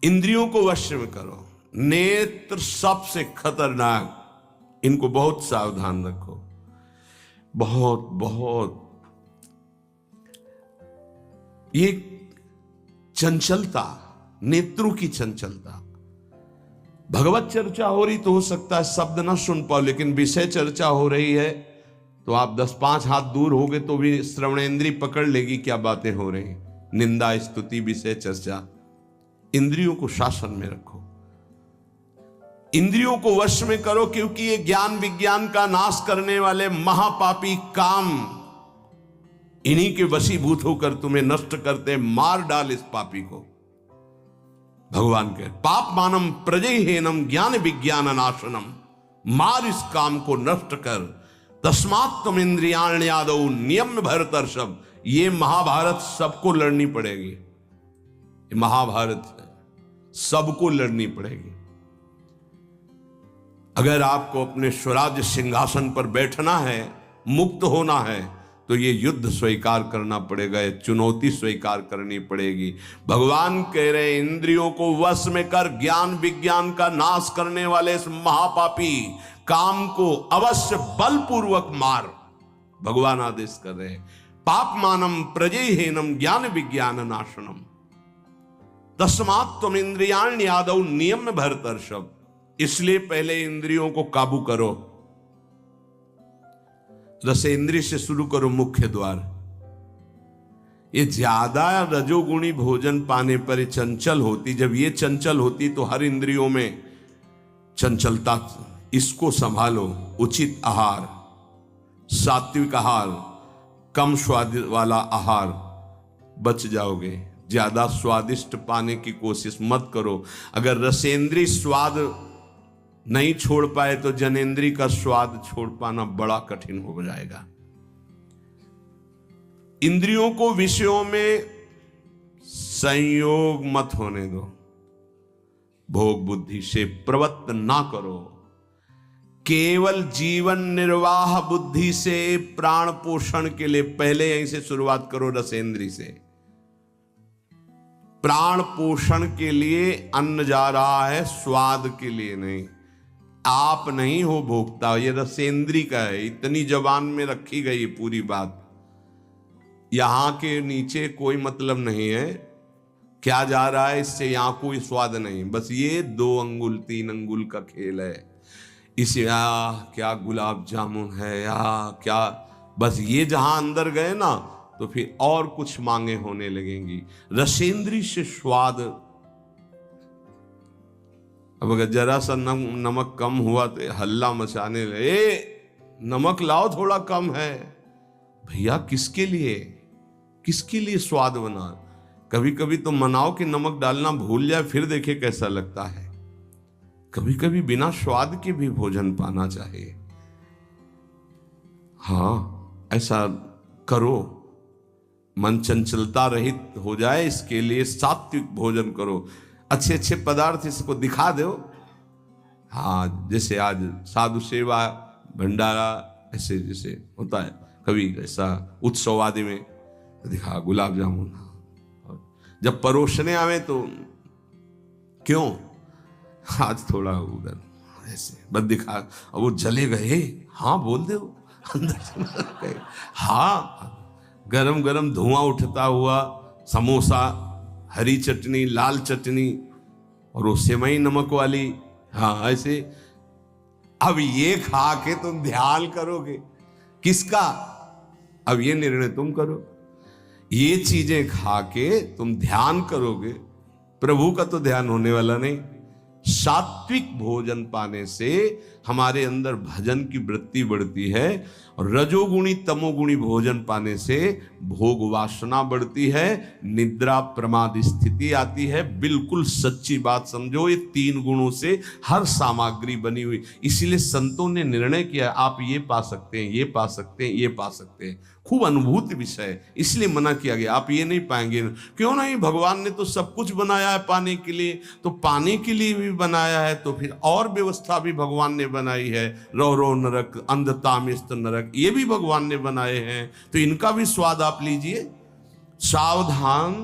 इंद्रियों को वश में करो। नेत्र सबसे खतरनाक, इनको बहुत सावधान रखो। बहुत बहुत ये चंचलता, नेत्रों की चंचलता। भगवत चर्चा हो रही तो हो सकता है शब्द ना सुन पाओ, लेकिन विषय चर्चा हो रही है तो आप 10-5 हाथ दूर होगे तो भी श्रवणेंद्री पकड़ लेगी क्या बातें हो रही। निंदा, स्तुति, विषय चर्चा। इंद्रियों को शासन में रखो, इंद्रियों को वश में करो, क्योंकि ये ज्ञान विज्ञान का नाश करने वाले महापापी काम इन्हीं के वशीभूत होकर तुम्हें नष्ट करते। मार डाल इस पापी को। भगवान कहे पाप मानम प्रजयहीनम ज्ञान विज्ञान नाशनम, मार इस काम को नष्ट कर। तस्मात् तुम इंद्रियाण्यादौ नियम भरतर्षभ। ये महाभारत सबको लड़नी पड़ेगी, ये महाभारत है, सबको लड़नी पड़ेगी। अगर आपको अपने स्वराज्य सिंहासन पर बैठना है, मुक्त होना है, तो ये युद्ध स्वीकार करना पड़ेगा, ये चुनौती स्वीकार करनी पड़ेगी। भगवान कह रहे इंद्रियों को वश में कर, ज्ञान विज्ञान का नाश करने वाले इस महापापी काम को अवश्य बलपूर्वक मार। भगवान आदेश कर रहे हैं पाप मानम प्रजयहीनम ज्ञान विज्ञान नाशनम, तस्मात् तुम इंद्रियाण्यादौ नियम भरतर्षभ। इसलिए पहले इंद्रियों को काबू करो। रसेंद्रिय से शुरू करो, मुख्य द्वार। ये ज्यादा रजोगुणी भोजन पाने पर चंचल होती। जब ये चंचल होती तो हर इंद्रियों में चंचलता। इसको संभालो। उचित आहार, सात्विक आहार, कम स्वाद वाला आहार, बच जाओगे। ज्यादा स्वादिष्ट पाने की कोशिश मत करो। अगर रसेंद्रिय स्वाद नहीं छोड़ पाए तो जनेंद्री का स्वाद छोड़ पाना बड़ा कठिन हो जाएगा। इंद्रियों को विषयों में संयोग मत होने दो। भोग बुद्धि से प्रवृत्त ना करो। केवल जीवन निर्वाह बुद्धि से प्राण पोषण के लिए पहले यहीं से शुरुआत करो, रसेंद्री से। प्राण पोषण के लिए अन्न जा रहा है, स्वाद के लिए नहीं। आप नहीं हो भोक्ता, ये रसेंद्री का है। इतनी जबान में रखी गई पूरी बात। यहां के नीचे कोई मतलब नहीं है क्या जा रहा है, इससे यहां कोई स्वाद नहीं। बस ये 2 अंगुल 3 अंगुल का खेल है। इसे क्या गुलाब जामुन है या क्या, बस ये जहां अंदर गए ना तो फिर और कुछ मांगे होने लगेंगी। रसेंद्री से स्वाद। अब अगर जरा सा नमक कम हुआ तो हल्ला मचाने लगे, नमक लाओ थोड़ा कम है। भैया किसके लिए, किसके लिए स्वाद बना। कभी कभी तो मनाओ कि नमक डालना भूल जाए, फिर देखे कैसा लगता है। कभी कभी बिना स्वाद के भी भोजन पाना चाहिए। हाँ, ऐसा करो। मन चंचलता रहित हो जाए, इसके लिए सात्विक भोजन करो। अच्छे अच्छे पदार्थ इसको दिखा दो। हाँ, जैसे आज साधु सेवा भंडारा ऐसे जैसे होता है, कभी ऐसा उत्सव आदि में दिखा गुलाब जामुन। जब परोसने आवे तो क्यों आज थोड़ा उधर ऐसे बस दिखा, और वो जले गए। हाँ बोल दो अंदर से। हाँ, गरम गरम धुआं उठता हुआ समोसा, हरी चटनी, लाल चटनी और वो सेवई नमक वाली। हाँ ऐसे। अब ये खा के तुम ध्यान करोगे किसका, अब ये निर्णय तुम करो। ये चीजें खा के तुम ध्यान करोगे, प्रभु का तो ध्यान होने वाला नहीं। सात्विक भोजन पाने से हमारे अंदर भजन की वृत्ति बढ़ती है, और रजोगुणी तमोगुणी भोजन पाने से भोग वासना बढ़ती है, निद्रा प्रमाद स्थिति आती है। बिल्कुल सच्ची बात समझो, ये 3 गुणों से हर सामग्री बनी हुई। इसीलिए संतों ने निर्णय किया आप ये पा सकते हैं, ये पा सकते हैं, ये पा सकते हैं। खूब अनुभूति विषय, इसलिए मना किया गया आप ये नहीं पाएंगे। क्यों नहीं, भगवान ने तो सब कुछ बनाया है पाने के लिए, तो पाने के लिए भी बनाया है, तो फिर और व्यवस्था भी भगवान ने बनाई है। रो रो नरक, अंधतामिस्त नरक, ये भी भगवान ने बनाए हैं, तो इनका भी स्वाद आप लीजिए। सावधान,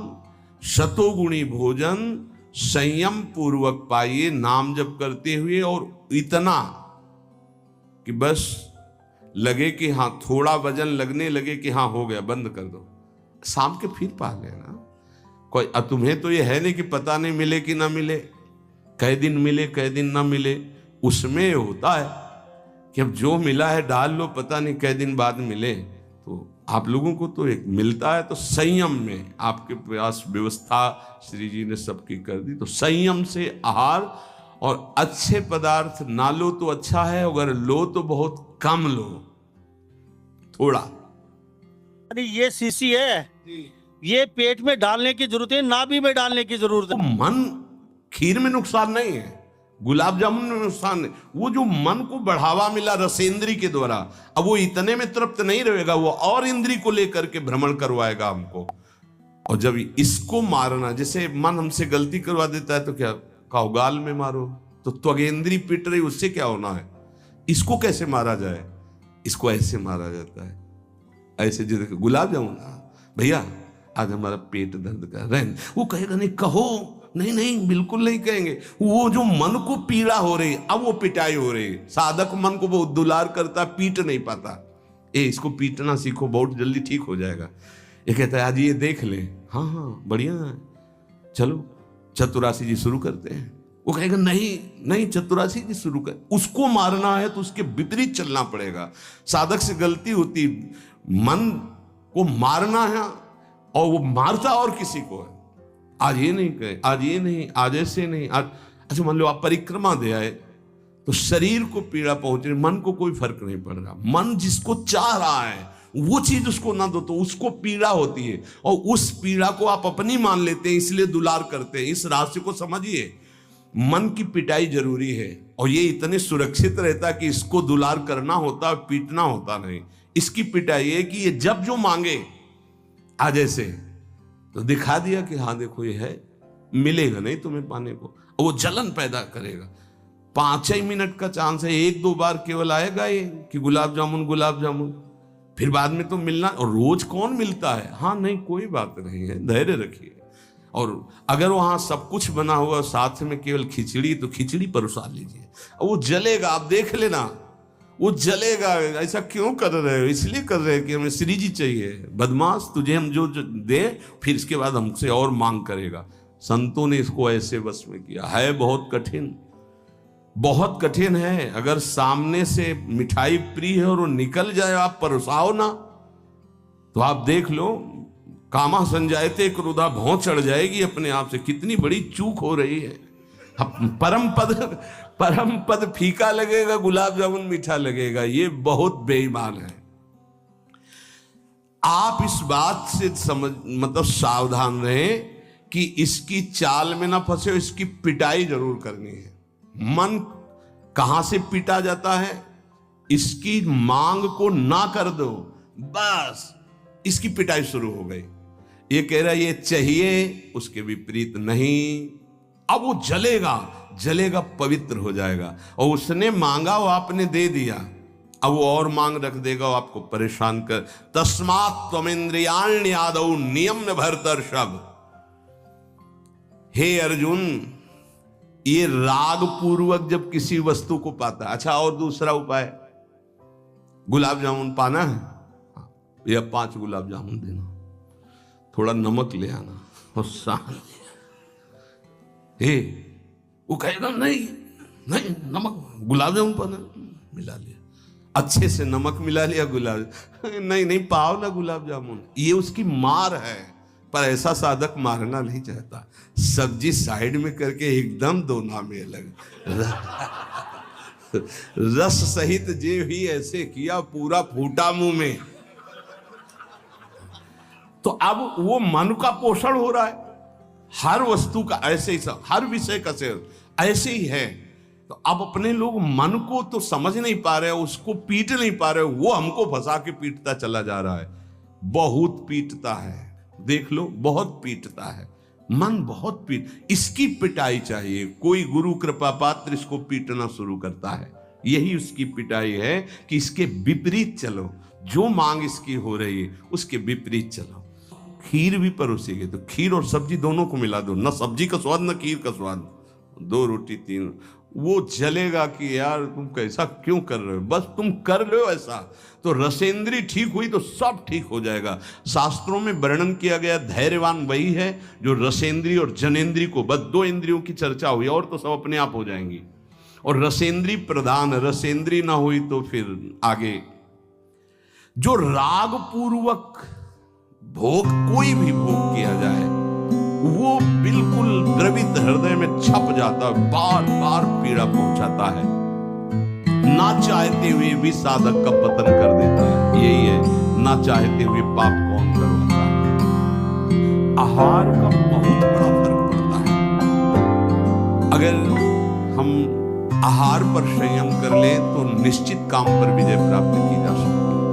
शतोगुणी भोजन संयम पूर्वक पाइए नाम जप करते हुए, और इतना कि बस लगे कि हाँ, थोड़ा वजन लगने लगे कि हाँ हो गया, बंद कर दो, शाम के फिर पा लेना। कोई तुम्हें तो ये है नहीं कि पता नहीं मिले कि ना मिले, कई दिन मिले कई दिन ना मिले। उसमें होता है कि अब जो मिला है डाल लो, पता नहीं कई दिन बाद मिले। तो आप लोगों को तो एक मिलता है, तो संयम में आपके पास व्यवस्था श्री जी ने सबकी कर दी। तो संयम से आहार, और अच्छे पदार्थ ना लो तो अच्छा है, अगर लो तो बहुत कम लो, थोड़ा। अरे ये शीशी है, ये पेट में डालने की जरूरत है, नाभि में डालने की जरूरत तो है। मन, खीर में नुकसान नहीं है, गुलाब जामुन में नुकसान नहीं, वो जो मन को बढ़ावा मिला रसेंद्री के द्वारा, अब वो इतने में तृप्त नहीं रहेगा, वो और इंद्री को लेकर के भ्रमण करवाएगा हमको। और जब इसको मारना, जैसे मन हमसे गलती करवा देता है तो क्या कहो, गाल में मारो, तो त्वगेंद्री पिट रही, उससे क्या होना है। इसको कैसे मारा जाए, इसको ऐसे मारा जाता है, ऐसे। जो देखो गुलाब जामुन, भैया आज हमारा पेट दर्द कर रहे हैं, वो कहेगा नहीं, कहो, नहीं नहीं बिल्कुल नहीं कहेंगे। वो जो मन को पीड़ा हो रही, अब वो पिटाई हो रही, साधक मन को बहुत दुलार करता, पीट नहीं पाता। इसको पीटना सीखो, बहुत जल्दी ठीक हो जाएगा। ये कहता है आज ये देख ले, हाँ हाँ बढ़िया है, चलो चतुरासी जी शुरू करते हैं। वो कहेगा नहीं नहीं चतुरासी जी शुरू कर। उसको मारना है तो उसके विपरीत चलना पड़ेगा। साधक से गलती होती, मन को मारना है और वो मारता और किसी को है। आज ये नहीं कहे, आज ये नहीं, आज ऐसे नहीं, आज अच्छा मान लो आप परिक्रमा दे आए तो शरीर को पीड़ा पहुंच रही, मन को कोई फर्क नहीं पड़ रहा। मन जिसको चाह रहा है वो चीज उसको ना दो तो उसको पीड़ा होती है, और उस पीड़ा को आप अपनी मान लेते हैं, इसलिए दुलार करते हैं। इस रहस्य को समझिए, मन की पिटाई जरूरी है, और ये इतने सुरक्षित रहता है कि इसको दुलार करना होता, पीटना होता नहीं। इसकी पिटाई है कि ये जब जो मांगे आज ऐसे, तो दिखा दिया कि हाँ देखो ये है, मिलेगा नहीं तुम्हें पाने को, और वो जलन पैदा करेगा। 5 मिनट का चांस है, 1-2 बार केवल आएगा ये कि गुलाब जामुन गुलाब जामुन, फिर बाद में तो मिलना। और रोज कौन मिलता है, हाँ नहीं कोई बात नहीं है, धैर्य रखिए। और अगर वहां सब कुछ बना हुआ साथ में केवल खिचड़ी, तो खिचड़ी परोसा लीजिए, और वो जलेगा, आप देख लेना वो जलेगा। ऐसा क्यों कर रहे हो, इसलिए कर रहे हैं कि हमें श्री जी चाहिए। बदमाश, तुझे हम जो दे, फिर इसके बाद हमसे और मांग करेगा। संतों ने इसको ऐसे बस में किया है। बहुत कठिन, बहुत कठिन है। अगर सामने से मिठाई प्रिय है और वो निकल जाए, आप परोसाओ ना, तो आप देख लो, कामा संजायते क्रोधा, भौं चढ़ जाएगी अपने आप से। कितनी बड़ी चूक हो रही है। परम पद फीका लगेगा, गुलाब जामुन मीठा लगेगा, ये बहुत बेईमान है। आप इस बात से समझ, मतलब सावधान रहें कि इसकी चाल में ना फंसे, इसकी पिटाई जरूर करनी है। मन कहां से पीटा जाता है, इसकी मांग को ना कर दो, बस इसकी पिटाई शुरू हो गई। ये कह रहा है ये चाहिए, उसके विपरीत नहीं। अब वो जलेगा, जलेगा, पवित्र हो जाएगा। और उसने मांगा, वो आपने दे दिया, अब वो और मांग रख देगा, वो आपको परेशान कर। तस्मात् त्वमिन्द्रियाण्यादौ नियम्य भरतर्षभ। हे अर्जुन, ये राग पूर्वक जब किसी वस्तु को पाता है। अच्छा, और दूसरा उपाय, गुलाब जामुन पाना है या 5 गुलाब जामुन देना, थोड़ा नमक ले आना और शांत। वो कहेगा नहीं नहीं नमक, गुलाब जामुन पाना, मिला लिया, अच्छे से नमक मिला लिया, गुलाब नहीं नहीं पाओ ना गुलाब जामुन। ये उसकी मार है, पर ऐसा साधक मारना नहीं चाहता। सब्जी साइड में करके एकदम दोना में लग रस सहित जे भी ऐसे किया, पूरा फूटा मुंह में। तो अब वो मन का पोषण हो रहा है। हर वस्तु का ऐसे ही, हर विषय का से ऐसे ही है। तो अब अपने लोग मन को तो समझ नहीं पा रहे, उसको पीट नहीं पा रहे, वो हमको फंसा के पीटता चला जा रहा है। बहुत पीटता है, देख लो, बहुत पीटता है मन, बहुत पीट। इसकी पिटाई चाहिए। कोई गुरु कृपा पात्र इसको पीटना शुरू करता है, यही उसकी पिटाई है कि इसके विपरीत चलो, जो मांग इसकी हो रही है उसके विपरीत चलो। खीर भी परोसेगी तो खीर और सब्जी दोनों को मिला दो, ना सब्जी का स्वाद ना खीर का स्वाद, 2 रोटी 3, वो जलेगा कि यार तुम कैसा क्यों कर रहे हो, बस तुम कर लो ऐसा, तो रसेंद्री ठीक हुई तो सब ठीक हो जाएगा। शास्त्रों में वर्णन किया गया धैर्यवान वही है जो रसेंद्री और जनेंद्री को, बस 2 इंद्रियों की चर्चा हुई और तो सब अपने आप हो जाएंगी। और रसेंद्री प्रधान, रसेंद्री ना हुई तो फिर आगे जो राग पूर्वक भोग, कोई भी भोग किया जाए वो बिल्कुल द्रवित हृदय में छप जाता है, बार बार पीड़ा पहुंचाता है, ना चाहते हुए भी साधक का पतन कर देता है। यही है, ना चाहते हुए पाप कौन करवाता है। आहार का बहुत बड़ा फर्क पड़ता है। अगर हम आहार पर संयम कर लें तो निश्चित काम पर विजय प्राप्त की जा सकती है।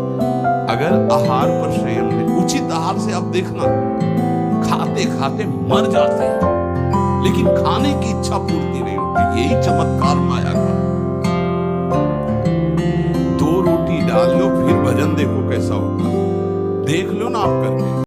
अगर आहार पर संयम लें, उचित आहार से आप देखना खाते खाते मर जाते हैं, लेकिन खाने की इच्छा पूर्ति नहीं होती। यही चमत्कार माया का। 2 रोटी डाल लो फिर भजन देखो कैसा होता है, देख लो ना आप करके।